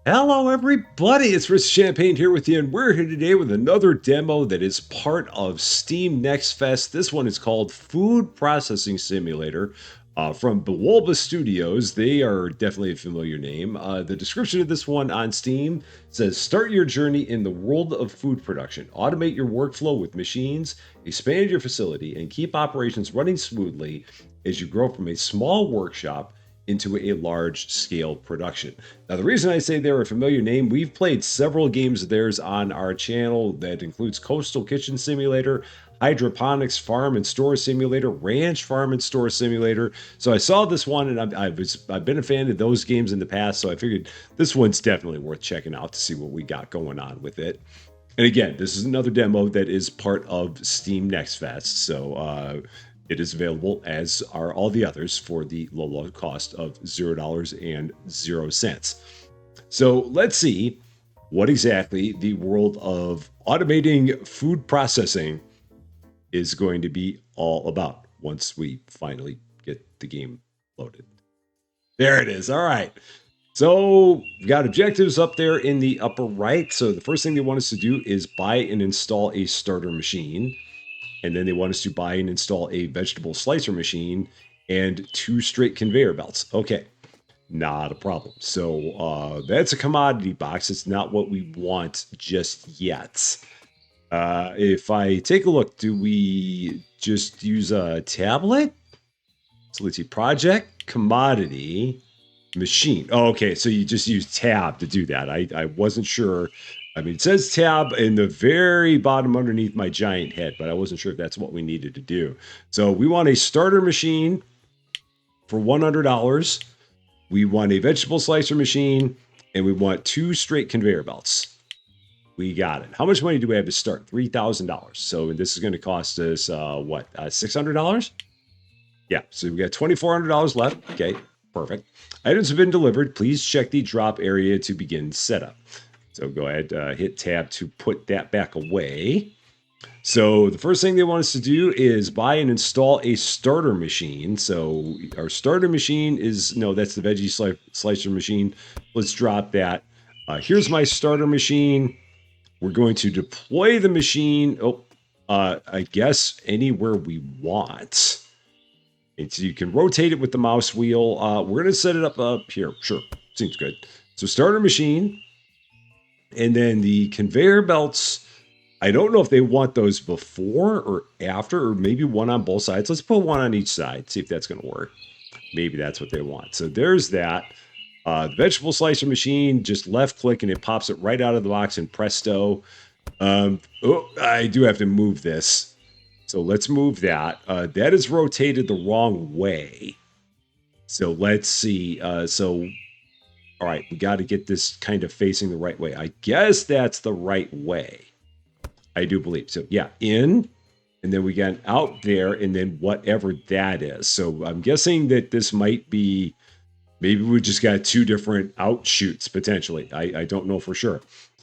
Hello, everybody. It's Rich Champaign here with you, and we're here today with another demo that is part of Steam Next Fest. This one is called Food Processing Simulator from Bewolba Studios. They are definitely a familiar name. The description of this one on Steam says, "Start your journey in the world of food production. Automate your workflow with machines, expand your facility, and keep operations running smoothly as you grow from a small workshop into a large scale production." Now, the reason I say they're a familiar name, we've played several games of theirs on our channel that includes Coastal Kitchen Simulator, Hydroponics Farm and Store Simulator, Ranch Farm and Store Simulator. So I saw this one, and I've been a fan of those games in the past, so I figured this one's definitely worth checking out to see what we got going on with it. And again, this is another demo that is part of Steam Next Fest, so it is available, as are all the others, for the low cost of $0.00. So let's see what exactly the world of automating food processing is going to be all about once we finally get the game loaded. There it is. All right. So we've got objectives up there in the upper right. So the first thing they want us to do is buy and install a starter machine. And then they want us to buy and install a vegetable slicer machine and 2 straight conveyor belts. Okay, not a problem. So that's a commodity box. It's not what we want just yet. If I take a look, do we just use a tablet? So let's see, project, commodity, machine. Oh, okay, so you just use tab to do that. I wasn't sure. I mean, it says tab in the very bottom underneath my giant head, but I wasn't sure if that's what we needed to do. So we want a starter machine for $100. We want a vegetable slicer machine, and we want 2 straight conveyor belts. We got it. How much money do we have to start? $3,000. So this is going to cost us, what, $600? Yeah, so we got $2,400 left. Okay, perfect. Items have been delivered. Please check the drop area to begin setup. So go ahead, hit tab to put that back away. So the first thing they want us to do is buy and install a starter machine. So our starter machine is, no, that's the veggie slicer machine. Let's drop that. Here's my starter machine. We're going to deploy the machine, I guess anywhere we want. And so you can rotate it with the mouse wheel. We're going to set it up here. Sure, seems good. So starter machine. And then the conveyor belts, I don't know if they want those before or after, or maybe one on both sides. Let's put one on each side, see if that's going to work. Maybe that's what they want. So there's that. The vegetable slicer machine, just left click and it pops it right out of the box, and presto. I do have to move this. So let's move that. That is rotated the wrong way. So let's see. All right, we got to get this kind of facing the right way. I guess that's the right way. I do believe. So yeah, in, and then we got out there, and then whatever that is. So I'm guessing that this might be, maybe we just got 2 different outshoots potentially. I don't know for sure.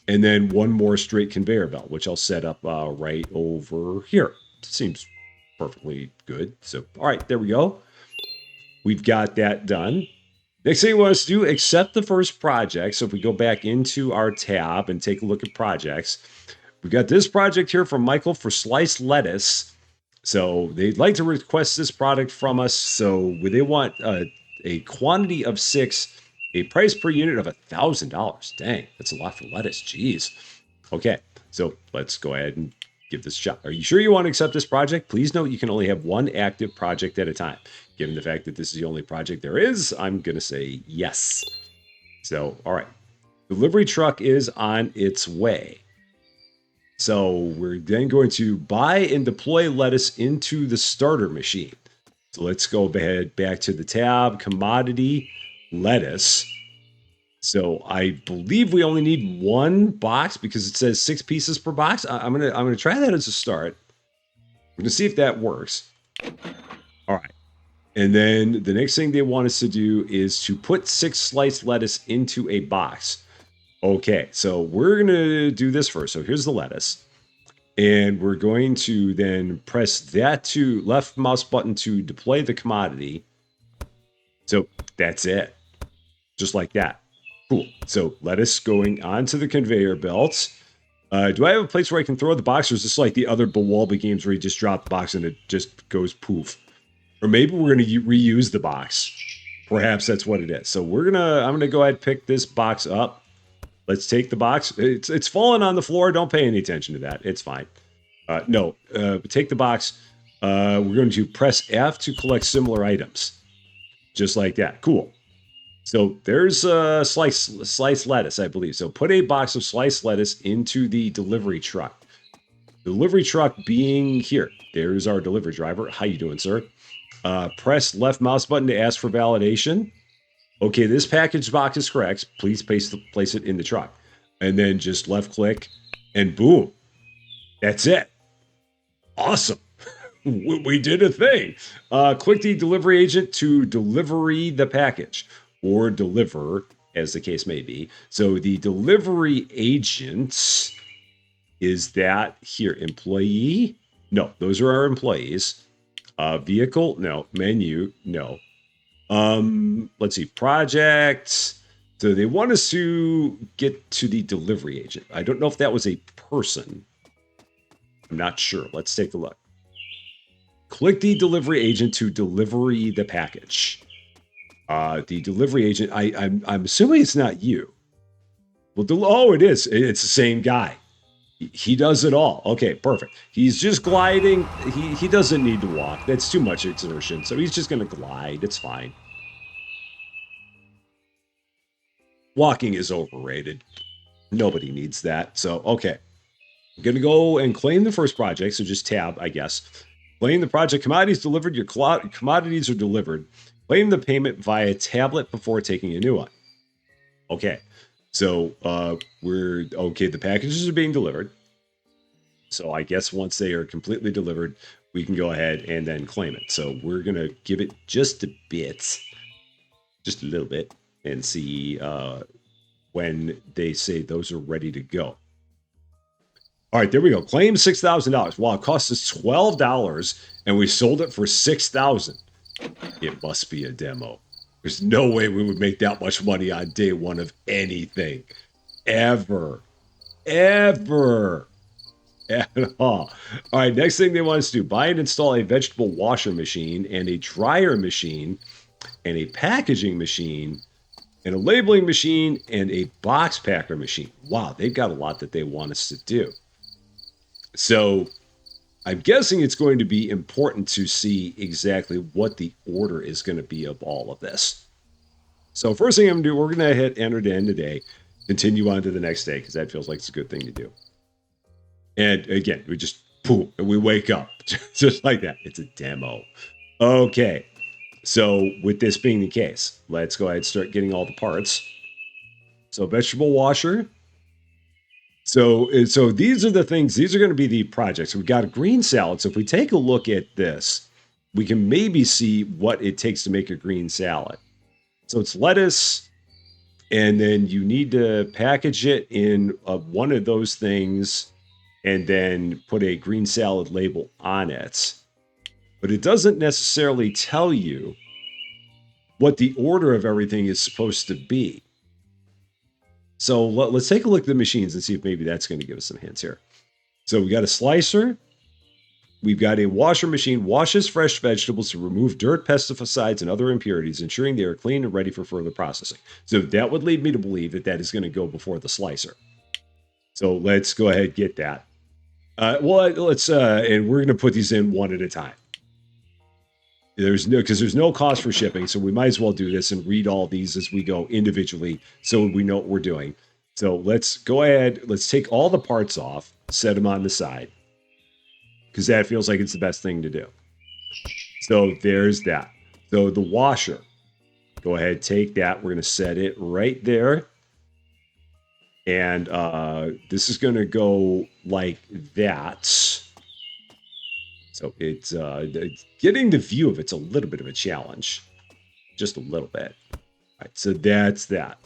And then one more straight conveyor belt, which I'll set up right over here. Seems perfectly good. So, all right, there we go. We've got that done. Next thing we want us to do, accept the first project. So if we go back into our tab and take a look at projects, we've got this project here from Michael for sliced lettuce. So they'd like to request this product from us. So they want a quantity of 6, a price per unit of $1,000. Dang, that's a lot for lettuce. Jeez. Okay, so let's go ahead and give this a shot. Are you sure you want to accept this project? Please note you can only have 1 active project at a time. Given the fact that this is the only project there is, I'm going to say yes. So, all right. Delivery truck is on its way. So we're then going to buy and deploy lettuce into the starter machine. So let's go ahead back to the tab, commodity, lettuce. So I believe we only need 1 box because it says 6 pieces per box. I'm gonna try that as a start. We're gonna see if that works. All right. And then the next thing they want us to do is to put 6 sliced lettuce into a box. Okay, so we're going to do this first. So here's the lettuce. And we're going to then press that to left mouse button to deploy the commodity. So that's it. Just like that. Cool. So lettuce going onto the conveyor belts. Do I have a place where I can throw the box, or is this like the other Bawalba games where you just drop the box and it just goes poof? Or maybe we're going to reuse the box. Perhaps that's what it is. So I'm gonna go ahead and pick this box up. Let's take the box. It's falling on the floor. Don't pay any attention to that. It's fine. No, take the box. We're going to press F to collect similar items. Just like that. Cool. So there's sliced lettuce, I believe. So put a box of sliced lettuce into the delivery truck. Delivery truck being here. There's our delivery driver. How you doing, sir? Press left mouse button to ask for validation. Okay, this package box is correct. Please place it in the truck. And then just left click and boom. That's it. Awesome. We did a thing. Click the delivery agent to delivery the package or deliver, as the case may be. So the delivery agent is that here. Employee? No, those are our employees. Vehicle? No. Menu? No. Let's see. Projects. So they want us to get to the delivery agent. I don't know if that was a person. I'm not sure. Let's take a look. Click the delivery agent to delivery the package. The delivery agent, I'm assuming it's not you. Well, it is. It's the same guy. He does it all. Okay, perfect. He's just gliding. He doesn't need to walk. That's too much exertion. So he's just going to glide. It's fine. Walking is overrated. Nobody needs that. So, okay. I'm going to go and claim the first project. So just tab, I guess. Claim the project. Commodities delivered. Your commodities are delivered. Claim the payment via tablet before taking a new one. Okay. So we're okay. The packages are being delivered. So I guess once they are completely delivered, we can go ahead and then claim it. So we're going to give it just a bit, just a little bit, and see when they say those are ready to go. All right, there we go. Claim $6,000. Wow, it cost us $12, and we sold it for $6,000. It must be a demo. There's no way we would make that much money on day one of anything. Ever. At all. All right, next thing they want us to do, buy and install a vegetable washer machine and a dryer machine and a packaging machine and a labeling machine and a box packer machine. Wow, they've got a lot that they want us to do. So I'm guessing it's going to be important to see exactly what the order is going to be of all of this. So first thing I'm going to do, we're going to hit enter to end today, continue on to the next day, because that feels like it's a good thing to do. And again, we just, boom, and we wake up just like that. It's a demo. Okay. So with this being the case, let's go ahead and start getting all the parts. So vegetable washer. So these are the things, these are going to be the projects. We've got a green salad. So if we take a look at this, we can maybe see what it takes to make a green salad. So it's lettuce, and then you need to package it in one of those things and then put a green salad label on it. But it doesn't necessarily tell you what the order of everything is supposed to be. So let's take a look at the machines and see if maybe that's going to give us some hints here. So we got a slicer. We've got a washer machine, washes fresh vegetables to remove dirt, pesticides, and other impurities, ensuring they are clean and ready for further processing. So that would lead me to believe that is going to go before the slicer. So let's go ahead and get that. And we're going to put these in one at a time. There's no cost for shipping, so we might as well do this and read all these as we go individually so we know what we're doing. So let's go ahead, let's take all the parts off, set them on the side, because that feels like it's the best thing to do. So there's that. So the washer, go ahead, take that. We're going to set it right there. And this is going to go like that. So it's getting the view of it's a little bit of a challenge. Just a little bit. All right, so that's that.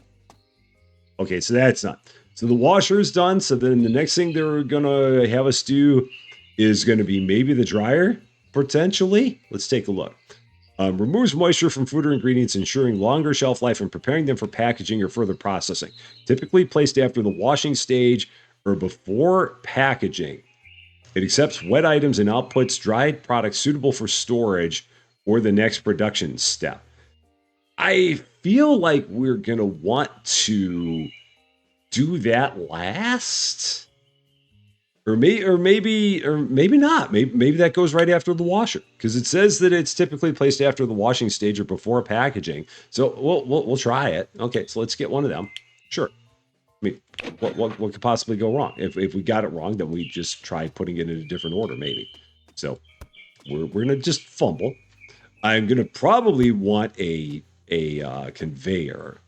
Okay, so that's not. So the washer is done. So then the next thing they're going to have us do is going to be maybe the dryer, potentially. Let's take a look. Removes moisture from food or ingredients, ensuring longer shelf life and preparing them for packaging or further processing. Typically placed after the washing stage or before packaging. It accepts wet items and outputs dried products suitable for storage or the next production step. I feel like we're going to want to do that last. Or maybe not. Maybe that goes right after the washer because it says that it's typically placed after the washing stage or before packaging. So we'll try it. Okay, so let's get one of them. Sure. I mean, what could possibly go wrong? If we got it wrong, then we just try putting it in a different order, maybe. So we're gonna just fumble. I'm gonna probably want a conveyor.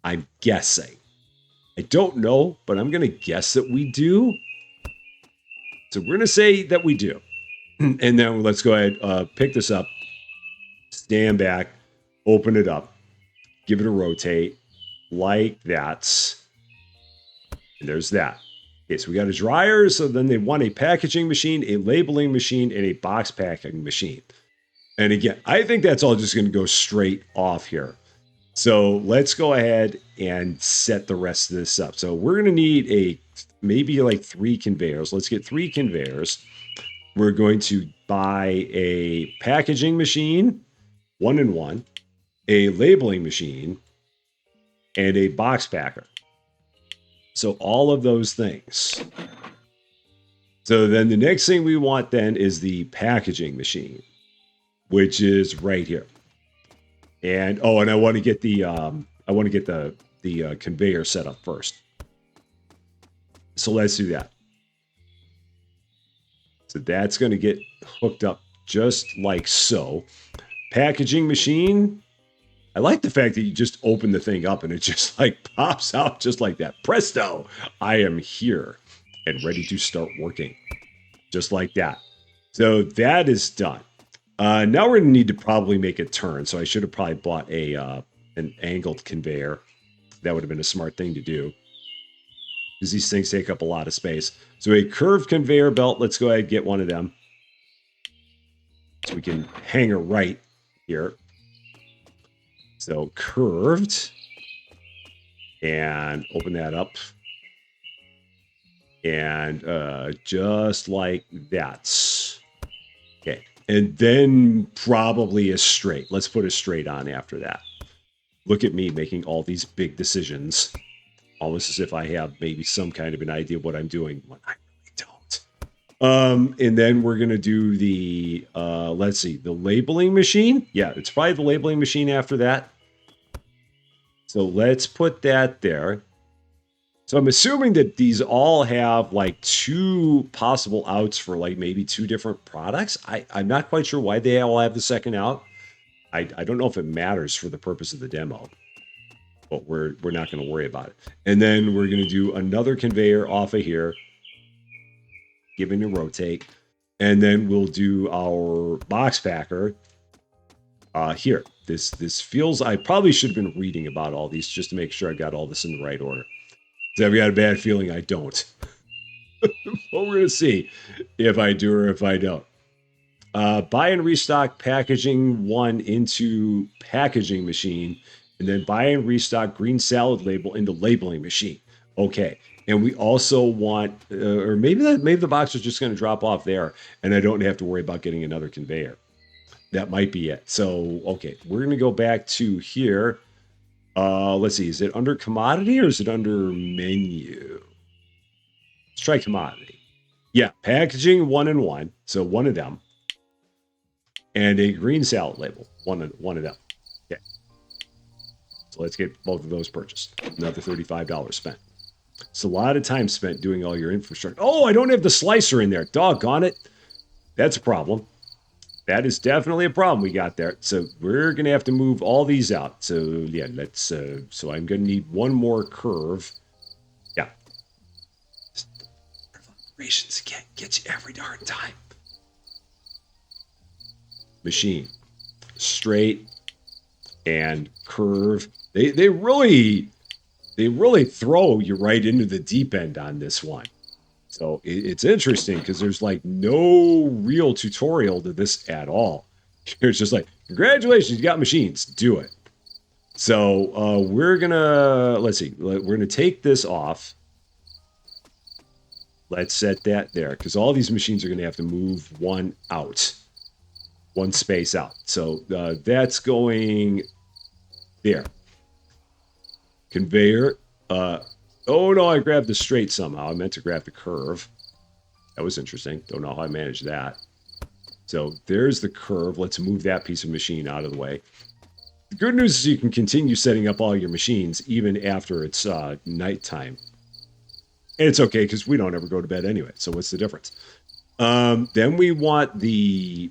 I'm guessing. I don't know, but I'm gonna guess that we do. So we're gonna say that we do, and then let's go ahead, pick this up, stand back, open it up, give it a rotate, like that. And there's that. Okay, so we got a dryer. So then they want a packaging machine, a labeling machine, and a box packing machine. And again, I think that's all just going to go straight off here. So let's go ahead and set the rest of this up. So we're going to need maybe like 3 conveyors. Let's get 3 conveyors. We're going to buy a packaging machine, 1 and 1, a labeling machine, and a box packer. So all of those things. So then the next thing we want then is the packaging machine, which is right here. And I want to get the conveyor set up first. So let's do that. So that's going to get hooked up just like so. Packaging machine. I like the fact that you just open the thing up and it just like pops out just like that. Presto! I am here and ready to start working. Just like that. So that is done. Now we're going to need to probably make a turn. So I should have probably bought an angled conveyor. That would have been a smart thing to do. Because these things take up a lot of space. So a curved conveyor belt. Let's go ahead and get one of them. So we can hang a right here. So curved. And open that up. And just like that. Okay. And then probably a straight. Let's put a straight on after that. Look at me making all these big decisions. Almost as if I have maybe some kind of an idea of what I'm doing when I really don't. And then we're going to do the, let's see, the labeling machine. Yeah, it's probably the labeling machine after that. So let's put that there. So I'm assuming that these all have like 2 possible outs for like maybe 2 different products. I'm not quite sure why they all have the second out. I don't know if it matters for the purpose of the demo, but we're not going to worry about it. And then we're going to do another conveyor off of here, giving a rotate, and then we'll do our box packer here. This feels, I probably should have been reading about all these just to make sure I got all this in the right order. So I've got a bad feeling I don't. But we're going to see if I do or if I don't. Buy and restock packaging 1 into packaging machine, and then buy and restock green salad label into labeling machine. Okay. And we also want, or maybe the box is just going to drop off there, and I don't have to worry about getting another conveyor. That might be it. So, okay, we're going to go back to here. Let's see, is it under commodity or is it under menu? Let's try commodity. Yeah, packaging 1 and 1. So 1 of them. And a green salad label. One of them. Okay. So let's get both of those purchased. Another $35 spent. It's a lot of time spent doing all your infrastructure. Oh, I don't have the slicer in there. Doggone it. That's a problem. That is definitely a problem we got there. So we're going to have to move all these out. So yeah, let's, so I'm going to need 1 more curve. Yeah. Operations again gets you every darn time. Machine. Straight and curve. They really throw you right into the deep end on this one. So it's interesting because there's like no real tutorial to this at all. It's just like, Congratulations, you got machines. Do it. So we're gonna let's see. We're gonna take this off. Let's set that there because all these machines are gonna have to move one out, one space out. So that's going there. Conveyor. Oh no, I grabbed the straight somehow. I meant to grab the curve. That was interesting. Don't know how I managed that. So there's the curve. Let's move that piece of machine out of the way. The good news is you can continue setting up all your machines even after it's nighttime. And it's okay because we don't ever go to bed anyway. So what's the difference? Then we want the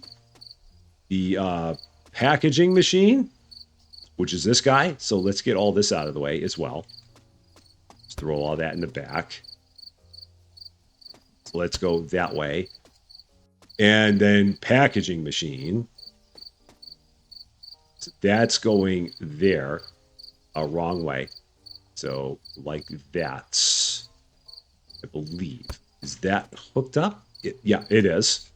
packaging machine, which is this guy. So let's get all this out of the way as well. Let's throw all that in the back. So let's go that way. And then packaging machine. So that's going there, wrong way. So like that, I believe. Is that hooked up? Yeah, it is.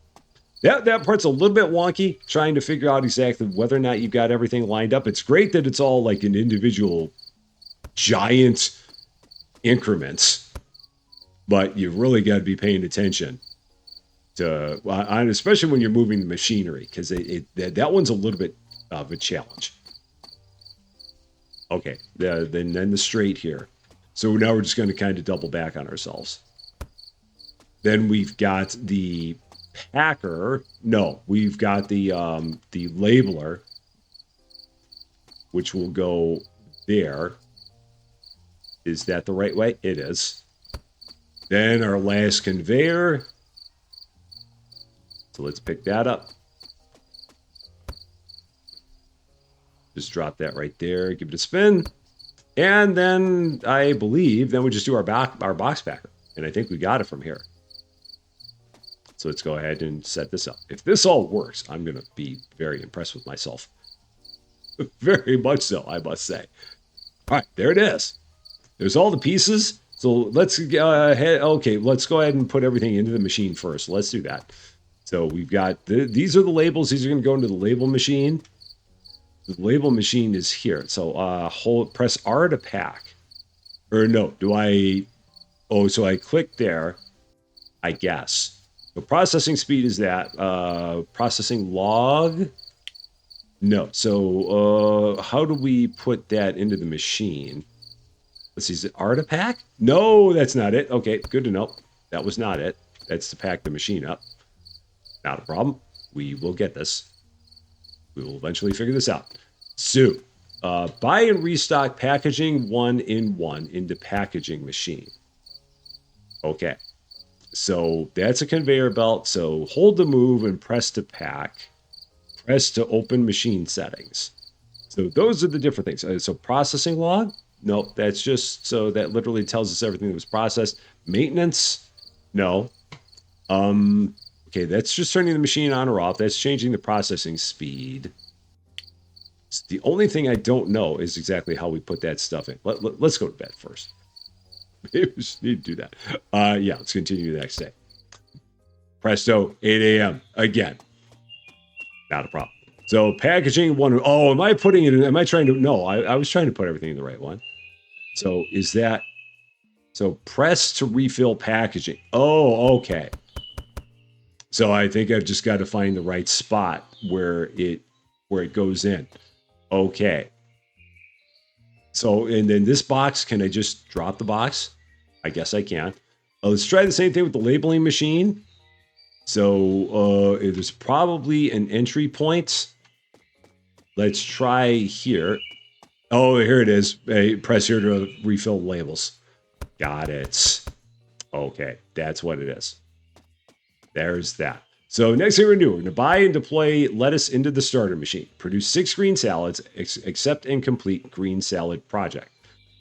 That part's a little bit wonky, trying to figure out exactly whether or not you've got everything lined up. It's great that it's all like an individual giant increments, but you've really got to be paying attention to, especially when you're moving the machinery, because that one's a little bit of a challenge. Okay, then the straight here. So now we're just going to kind of double back on ourselves. Then we've got the packer. No, we've got the labeler, which will go there. Is that the right way? It is. Then our last conveyor. So let's pick that up. Just drop that right there, give it a spin. And then I believe, then we just do our box packer. And I think we got it from here. So let's go ahead and set this up. If this all works, I'm going to be very impressed with myself. Very much so, I must say. All right, there it is. There's all the pieces. So let's go ahead. Okay, let's go ahead and put everything into the machine first. Let's do that. So we've got, these are the labels. These are going to go into the label machine. The label machine is here. So press R to pack. Or no, so I click there, I guess. The processing speed is that. Processing log? No. So how do we put that into the machine? Let's see, is it R to pack? No, that's not it. Okay, good to know. That was not it. That's to pack the machine up. Not a problem. We will get this. We will eventually figure this out. So, buy and restock packaging 1-in-1 into packaging machine. Okay. So that's a conveyor belt. So hold to move and press to pack. Press to open machine settings. So those are the different things. So processing log? No, that's just, so that literally tells us everything that was processed. Maintenance? No. Okay, that's just turning the machine on or off. That's changing the processing speed. The only thing I don't know is exactly how we put that stuff in. Let's go to bed first. Maybe we just need to do that. Yeah, let's continue the next day. Presto, 8 a.m. again. Not a problem. So packaging one. Oh, am I putting it in? Am I trying to? No, I was trying to put everything in the right one. So is that? So press to refill packaging. Oh, okay. So I think I've just got to find the right spot where it goes in. Okay. So, and then this box, can I just drop the box? I guess I can. Let's try the same thing with the labeling machine. So there's probably an entry point. Let's try here. Oh, here it is. Press here to refill labels. Got it. Okay, that's what it is. There's that. So next thing we're going to do, we're going to buy and deploy lettuce into the starter machine. Produce 6 green salads, accept and complete green salad project.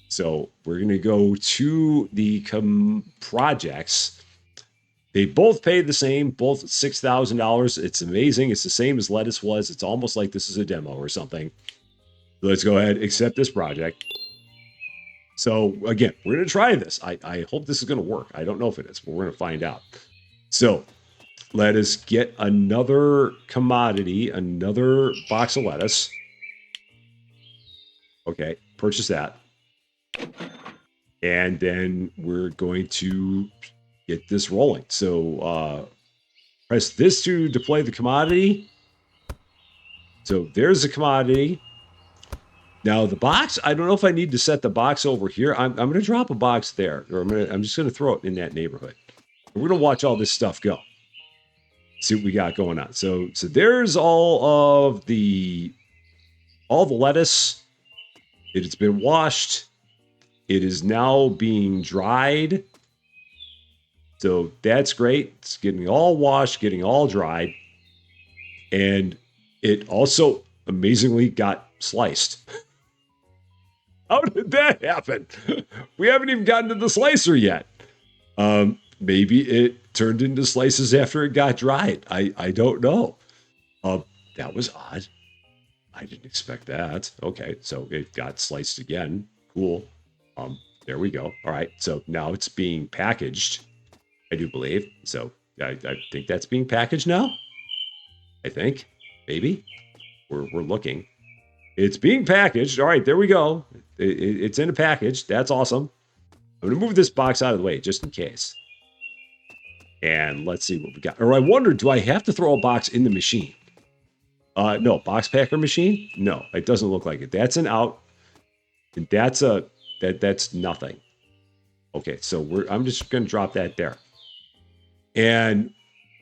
So we're going to go to the projects. They both pay the same, both $6,000. It's amazing. It's the same as lettuce was. It's almost like this is a demo or something. Let's go ahead, accept this project. So again, we're going to try this. I hope this is going to work. I don't know if it is, but we're going to find out. So Let us get another commodity, another box of lettuce. Okay, purchase that. And then we're going to get this rolling. So press this to deploy the commodity. So there's the commodity. Now the box, I don't know if I need to set the box over here. I'm going to drop a box there, or I'm just going to throw it in that neighborhood. We're going to watch all this stuff go. See what we got going on. So there's all the lettuce. It has been washed. It is now being dried. So that's great. It's getting all washed, getting all dried. And it also amazingly got sliced. How did that happen? We haven't even gotten to the slicer yet. Maybe it turned into slices after it got dried. I don't know. That was odd. I didn't expect that. Okay, so it got sliced again. Cool. There we go. All right, so now it's being packaged, I do believe. So I think that's being packaged now. I think. Maybe. We're looking. It's being packaged. All right, there we go. It's in a package. That's awesome. I'm going to move this box out of the way just in case. And let's see what we got. Or I wonder, do I have to throw a box in the machine? No, box packer machine? No, it doesn't look like it. That's an out. And that's nothing. Okay, so I'm just going to drop that there. And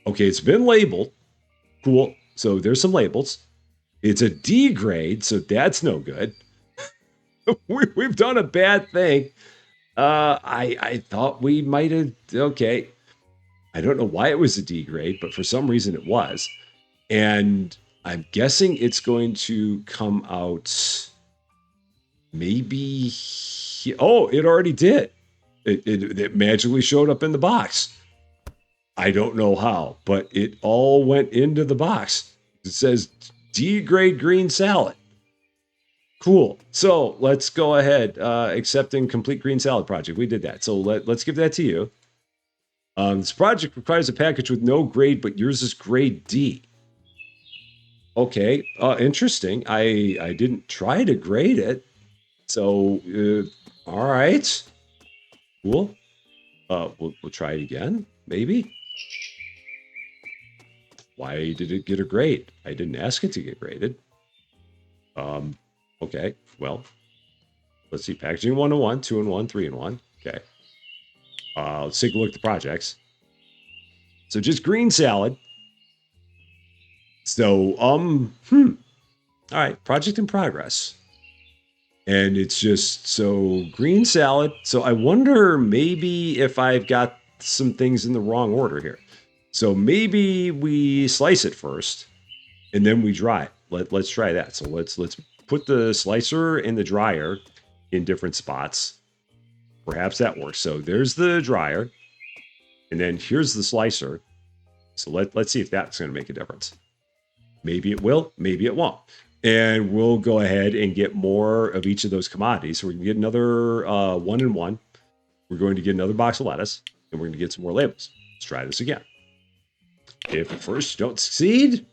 okay, it's been labeled. Cool. So there's some labels. It's a D grade, so that's no good. We've done a bad thing. I thought we might have. Okay, I don't know why it was a D grade, but for some reason it was. And I'm guessing it's going to come out maybe. Oh, it already did. It magically showed up in the box. I don't know how, but it all went into the box. It says D grade green salad. Cool. So let's go ahead. Accepting complete green salad project. We did that. So let's give that to you. This project requires a package with no grade, but yours is grade D. Okay. Interesting. I didn't try to grade it. So, all right. Cool. We'll try it again. Maybe. Why did it get a grade? I didn't ask it to get graded. Okay. Well, let's see. Packaging 101, 2-in-1, 3-in-1. Okay. Let's take a look at the projects. So just green salad. So, all right, project in progress. And it's just so green salad. So I wonder maybe if I've got some things in the wrong order here. So maybe we slice it first and then we dry it. Let's try that. So let's put the slicer and the dryer in different spots. Perhaps that works. So there's the dryer. And then here's the slicer. So let's see if that's going to make a difference. Maybe it will, maybe it won't. And we'll go ahead and get more of each of those commodities. So we're going to get another 1-in-1. We're going to get another box of lettuce, and we're going to get some more labels. Let's try this again. If at first you don't succeed,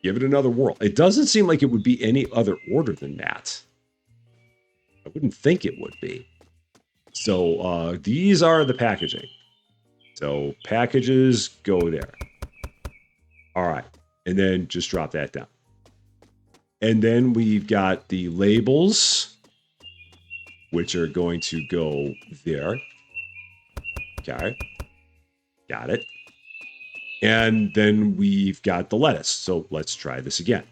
give it another whirl. It doesn't seem like it would be any other order than that. I wouldn't think it would be. So these are the packaging. So packages go there. All right. And then just drop that down. And then we've got the labels, which are going to go there. Okay. Got it. And then we've got the lettuce. So let's try this again.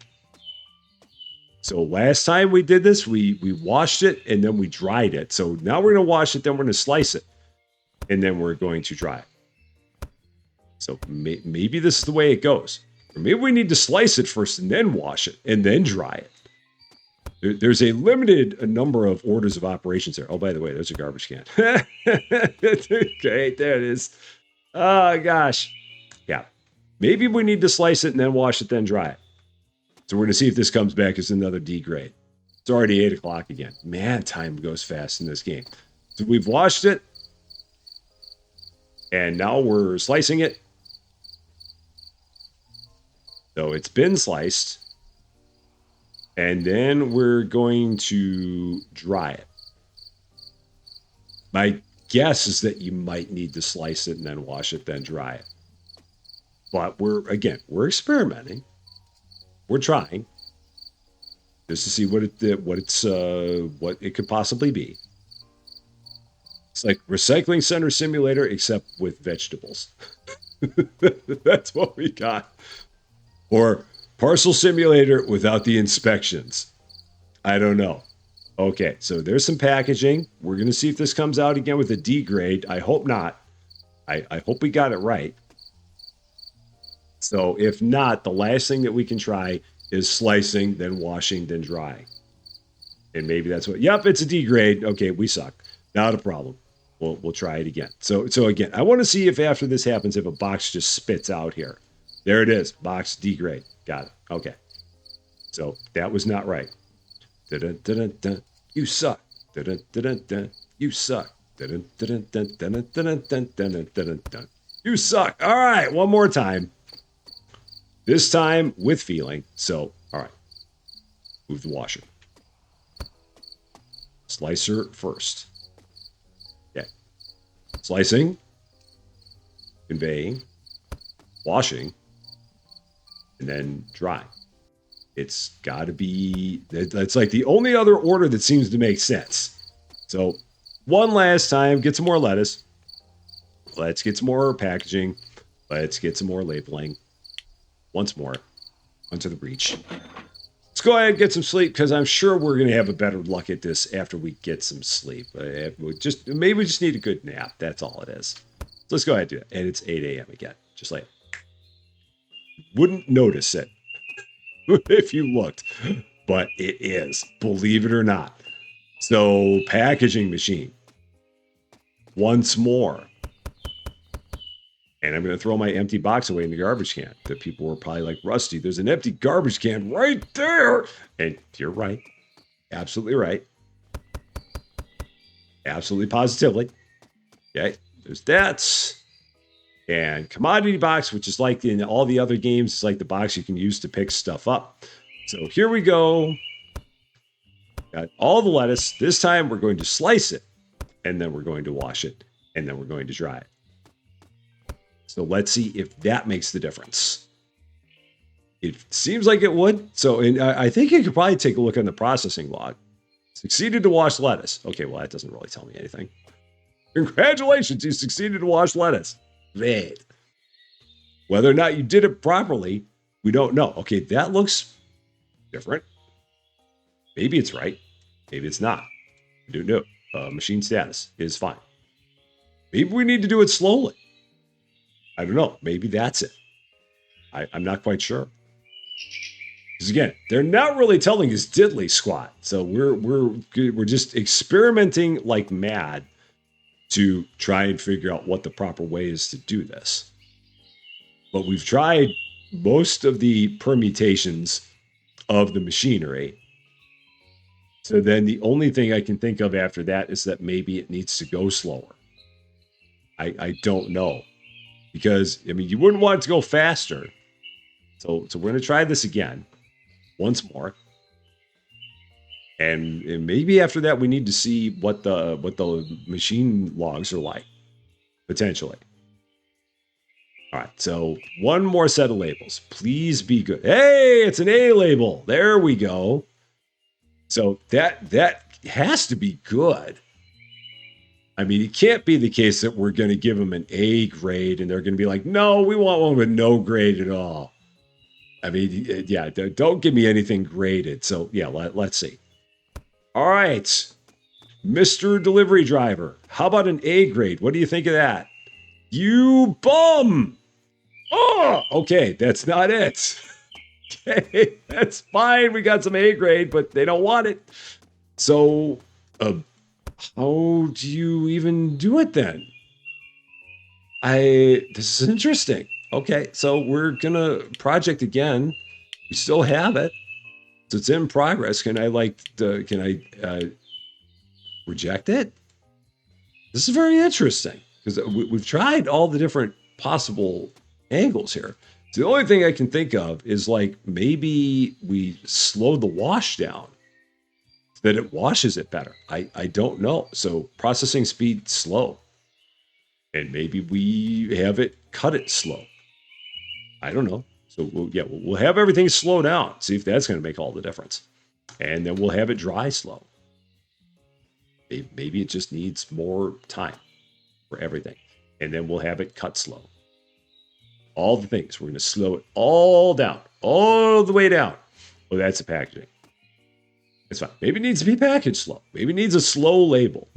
So last time we did this, we washed it and then we dried it. So now we're going to wash it, then we're going to slice it. And then we're going to dry it. So maybe this is the way it goes. Or maybe we need to slice it first and then wash it and then dry it. There's a limited number of orders of operations there. Oh, by the way, there's a garbage can. Okay, there it is. Oh, gosh. Yeah. Maybe we need to slice it and then wash it, then dry it. So we're going to see if this comes back as another D grade. It's already 8 o'clock again. Man, time goes fast in this game. So we've washed it. And now we're slicing it. So it's been sliced. And then we're going to dry it. My guess is that you might need to slice it and then wash it, then dry it. But we're experimenting. We're trying just to see what it could possibly be. It's like Recycling Center Simulator, except with vegetables. That's what we got. Or Parcel Simulator without the inspections. I don't know. Okay, so there's some packaging. We're going to see if this comes out again with a D grade. I hope not. I hope we got it right. So if not, the last thing that we can try is slicing, then washing, then drying. And maybe that's what. Yep, it's a D grade. Okay, we suck. Not a problem. We'll try it again. So again, I want to see if after this happens, if a box just spits out here. There it is. Box D grade. Got it. Okay. So that was not right. Dun, dun, dun, dun. You suck. Dun, dun, dun, dun. You suck. Dun, dun, dun, dun, dun, dun, dun, dun, dun, dun. You suck. All right, one more time. This time with feeling. So, all right. Move the washer. Slicer first. Okay. Slicing. Conveying. Washing. And then drying. It's got to be, that's like the only other order that seems to make sense. So one last time, get some more lettuce. Let's get some more packaging. Let's get some more labeling. Once more, onto the breach. Let's go ahead and get some sleep, because I'm sure we're going to have a better luck at this after we get some sleep. Maybe we just need a good nap. That's all it is. So let's go ahead and do it. And it's 8 a.m. again, just like, wouldn't notice it if you looked, but it is, believe it or not. So packaging machine, once more. And I'm going to throw my empty box away in the garbage can. The people were probably like, Rusty, there's an empty garbage can right there. And you're right. Absolutely right. Absolutely positively. Okay. There's that. And commodity box, which is like in all the other games, it's like the box you can use to pick stuff up. So here we go. Got all the lettuce. This time we're going to slice it, and then we're going to wash it, and then we're going to dry it. So let's see if that makes the difference. It seems like it would. So I think you could probably take a look on the processing log. Succeeded to wash lettuce. Okay, well, that doesn't really tell me anything. Congratulations, you succeeded to wash lettuce. Great. Whether or not you did it properly, we don't know. Okay, that looks different. Maybe it's right. Maybe it's not. We don't know. Machine status is fine. Maybe we need to do it slowly. I don't know. Maybe that's it. I'm not quite sure. Because again, they're not really telling us diddly squat. So we're just experimenting like mad to try and figure out what the proper way is to do this. But we've tried most of the permutations of the machinery. So then the only thing I can think of after that is that maybe it needs to go slower. I don't know. Because, I mean, you wouldn't want it to go faster. So we're going to try this again. Once more. And maybe after that, we need to see what the machine logs are like, potentially. All right, so one more set of labels. Please be good. Hey, it's an A label. There we go. So that has to be good. I mean, it can't be the case that we're going to give them an A grade and they're going to be like, no, we want one with no grade at all. I mean, yeah, don't give me anything graded. So, yeah, let's see. All right, Mr. Delivery Driver, how about an A grade? What do you think of that? You bum! Oh, okay, that's not it. Okay, that's fine. We got some A grade, but they don't want it. So, how do you even do it then? This is interesting. Okay, so we're gonna project again. We still have it. So it's in progress. Can I reject it? This is very interesting because we've tried all the different possible angles here. So the only thing I can think of is like maybe we slow the wash down so that it washes it better. I don't know. So processing speed slow, and maybe we have it cut it slow. I don't know. So we'll have everything slow down. See if that's going to make all the difference, and then we'll have it dry slow. Maybe it just needs more time for everything, and then we'll have it cut slow. All the things we're going to slow it all down, all the way down. Well, that's the packaging. It's fine. Maybe it needs to be packaged slow. Maybe it needs a slow label.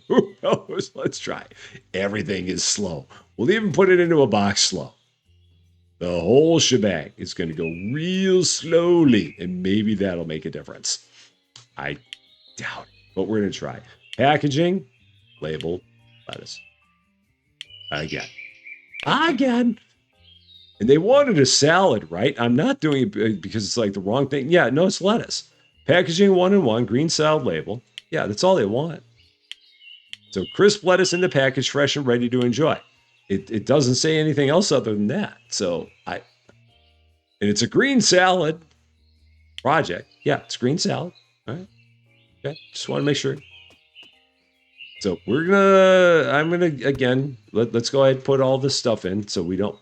Who knows? Let's try. Everything is slow. We'll even put it into a box slow. The whole shebang is going to go real slowly, and maybe that'll make a difference. I doubt it, but we're going to try. Packaging, label, lettuce. Again. And they wanted a salad, right? I'm not doing it because it's like the wrong thing. Yeah, no, it's lettuce. Packaging 1-in-1, green salad label. Yeah, that's all they want. So crisp lettuce in the package, fresh and ready to enjoy. It doesn't say anything else other than that. And it's a green salad project. Yeah, it's green salad. All right. Okay. Just want to make sure. So I'm gonna again, let's go ahead and put all this stuff in so we don't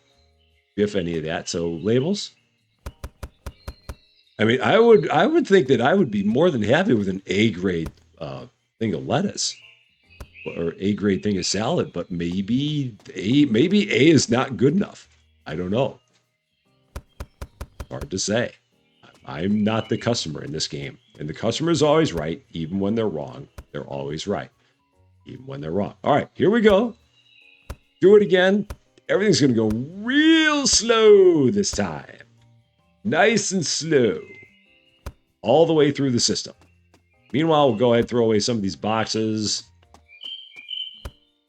biff any of that. So labels. I mean, I would think that I would be more than happy with an A grade thing of lettuce. Or A grade thing of salad, but maybe A is not good enough. I don't know. Hard to say. I'm not the customer in this game, and the customer is always right, even when they're wrong. They're always right, even when they're wrong. All right, here we go. Do it again. Everything's going to go real slow this time. Nice and slow. All the way through the system. Meanwhile, we'll go ahead and throw away some of these boxes.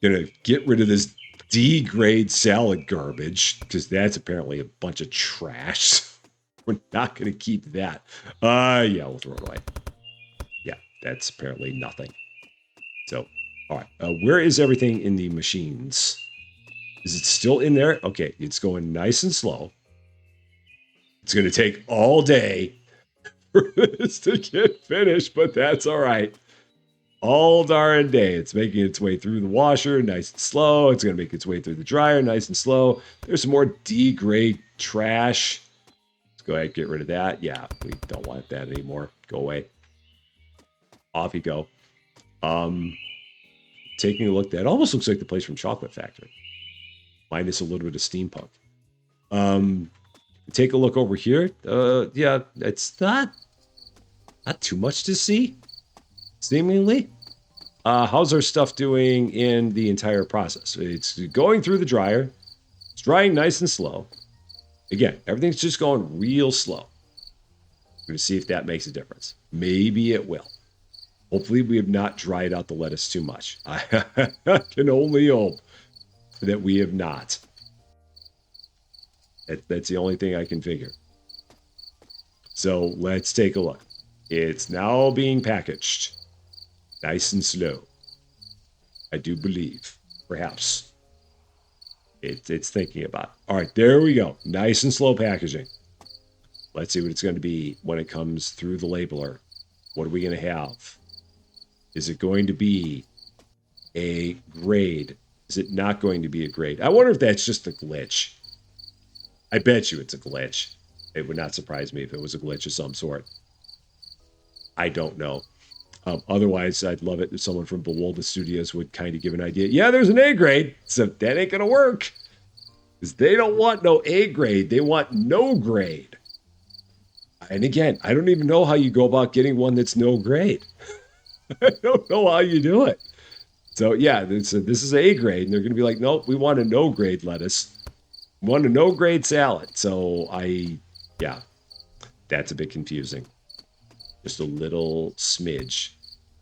Gonna get rid of this D grade salad garbage because that's apparently a bunch of trash. We're not gonna keep that. Yeah, we'll throw it away. Yeah, that's apparently nothing. So, all right, where is everything in the machines? Is it still in there? Okay, it's going nice and slow. It's gonna take all day for this to get finished, but that's all right. All darn day. It's making its way through the washer, nice and slow. It's going to make its way through the dryer, nice and slow. There's some more D-grade trash. Let's go ahead and get rid of that. Yeah, we don't want that anymore. Go away. Off you go. Taking a look, that almost looks like the place from Chocolate Factory. Minus a little bit of steampunk. Take a look over here. Yeah, it's not too much to see. Seemingly. How's our stuff doing in the entire process? It's going through the dryer. It's drying nice and slow. Again, everything's just going real slow. We're going to see if that makes a difference. Maybe it will. Hopefully we have not dried out the lettuce too much. I can only hope that we have not. That's the only thing I can figure. So let's take a look. It's now being packaged. Nice and slow. I do believe. Perhaps. It's thinking about it. All right, there we go. Nice and slow packaging. Let's see what it's going to be when it comes through the labeler. What are we going to have? Is it going to be a grade? Is it not going to be a grade? I wonder if that's just a glitch. I bet you it's a glitch. It would not surprise me if it was a glitch of some sort. I don't know. Otherwise, I'd love it if someone from Bewolda Studios would kind of give an idea. Yeah, there's an A grade, so that ain't going to work. Because they don't want no A grade. They want no grade. And again, I don't even know how you go about getting one that's no grade. I don't know how you do it. So, yeah, this is A grade. And they're going to be like, nope, we want a no grade lettuce. We want a no grade salad. So, yeah, that's a bit confusing. Just a little smidge.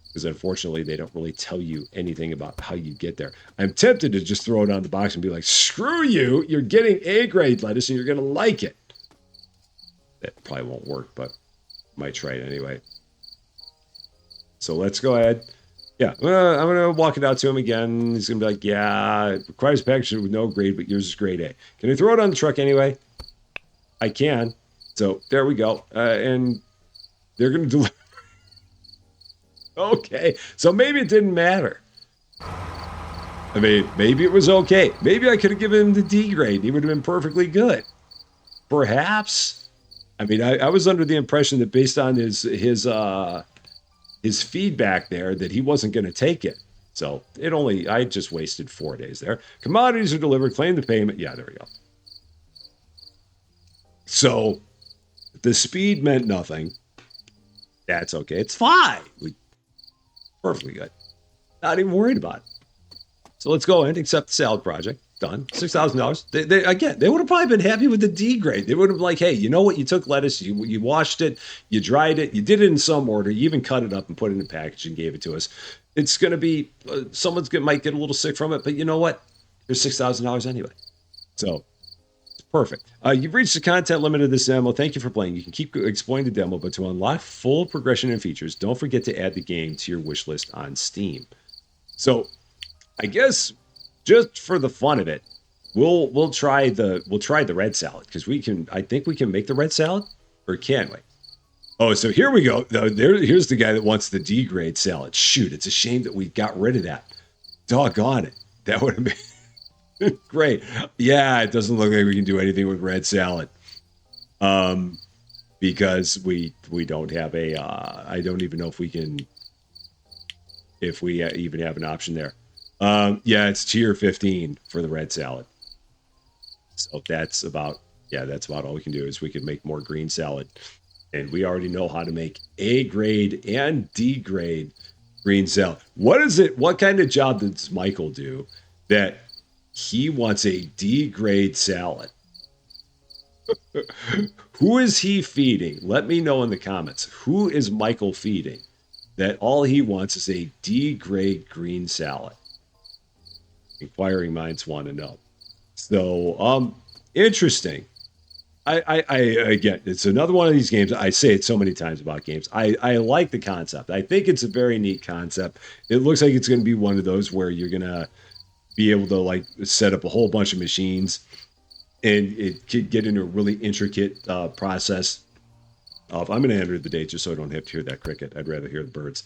Because unfortunately, they don't really tell you anything about how you get there. I'm tempted to just throw it on the box and be like, screw you, you're getting A grade lettuce and you're going to like it. That probably won't work, but might try it anyway. So let's go ahead. Yeah, I'm gonna walk it out to him again. He's gonna be like, "Yeah, it requires packaging with no grade, but yours is grade A. Can I throw it on the truck anyway? I can." So there we go, and they're gonna deliver. Okay, so maybe it didn't matter. I mean, maybe it was okay. Maybe I could have given him the D grade. He would have been perfectly good. Perhaps. I mean, I was under the impression that based on his feedback there that he wasn't going to take it. So I just wasted 4 days there. Commodities are delivered, claim the payment. Yeah, there we go. So the speed meant nothing. That's okay. It's fine. Perfectly good. Not even worried about it. So let's go and accept the salad project. Done. $6,000. They would have probably been happy with the D grade. They would have like, hey, you know what? You took lettuce, you washed it, you dried it, you did it in some order, you even cut it up and put it in a package and gave it to us. It's going to be might get a little sick from it, but you know what? There's $6,000 anyway. So it's perfect. You've reached the content limit of this demo. Thank you for playing. You can keep exploring the demo, but to unlock full progression and features, don't forget to add the game to your wish list on Steam. So I guess just for the fun of it, we'll try the red salad because I think we can make the red salad, or can we? Oh, so here we go. Here's the guy that wants the D grade salad. Shoot, it's a shame that we got rid of that. Doggone it. That would have been great. Yeah, it doesn't look like we can do anything with red salad. Um, because we don't have a I don't even know if we can if we even have an option there. Yeah, it's tier 15 for the red salad. So that's about all we can do is we can make more green salad. And we already know how to make A grade and D grade green salad. What is it? What kind of job does Michael do that he wants a D grade salad? Who is he feeding? Let me know in the comments. Who is Michael feeding that all he wants is a D grade green salad? Inquiring minds want to know. So, interesting. I again, it's another one of these games. I say it so many times about games. I like the concept. I think it's a very neat concept. It looks like it's going to be one of those where you're going to be able to like set up a whole bunch of machines, and it could get into a really intricate process of. I'm going to enter the date just so I don't have to hear that cricket. I'd rather hear the birds.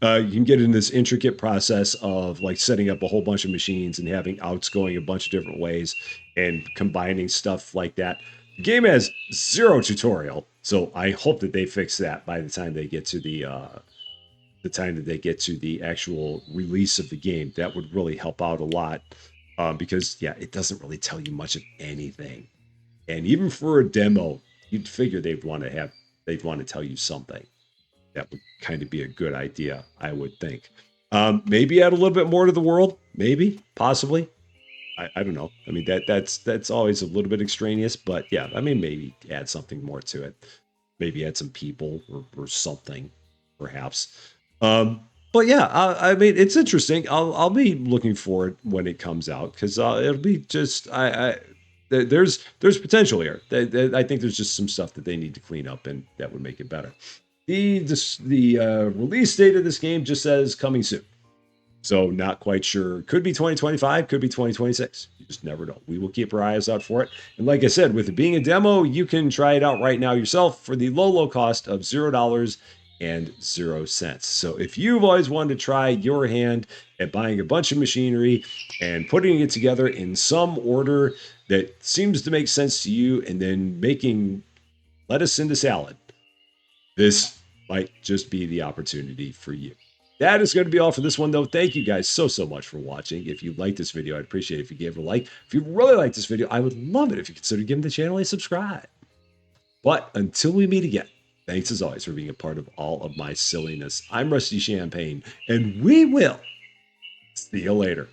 You can get in this intricate process of like setting up a whole bunch of machines and having outs going a bunch of different ways and combining stuff like that. The game has zero tutorial, so I hope that they fix that by the time they get to the actual release of the game. That would really help out a lot because yeah, it doesn't really tell you much of anything. And even for a demo, you'd figure they'd want to tell you something. That would kind of be a good idea, I would think. Maybe add a little bit more to the world, maybe, possibly. I don't know. I mean that's always a little bit extraneous, but yeah, I mean maybe add something more to it. Maybe add some people or something, perhaps. But yeah, I mean it's interesting. I'll be looking forward when it comes out because it'll be just there's potential here. I think there's just some stuff that they need to clean up and that would make it better. The release date of this game just says coming soon. So not quite sure. Could be 2025, could be 2026. You just never know. We will keep our eyes out for it. And like I said, with it being a demo, you can try it out right now yourself for the low cost of $0.00. So if you've always wanted to try your hand at buying a bunch of machinery and putting it together in some order that seems to make sense to you and then making lettuce into salad, this might just be the opportunity for you. That is going to be all for this one, though. Thank you guys so much for watching. If you liked this video, I'd appreciate it if you gave it a like. If you really like this video, I would love it if you consider giving the channel a subscribe. But until we meet again, thanks as always for being a part of all of my silliness. I'm Rusty Champagne, and we will see you later.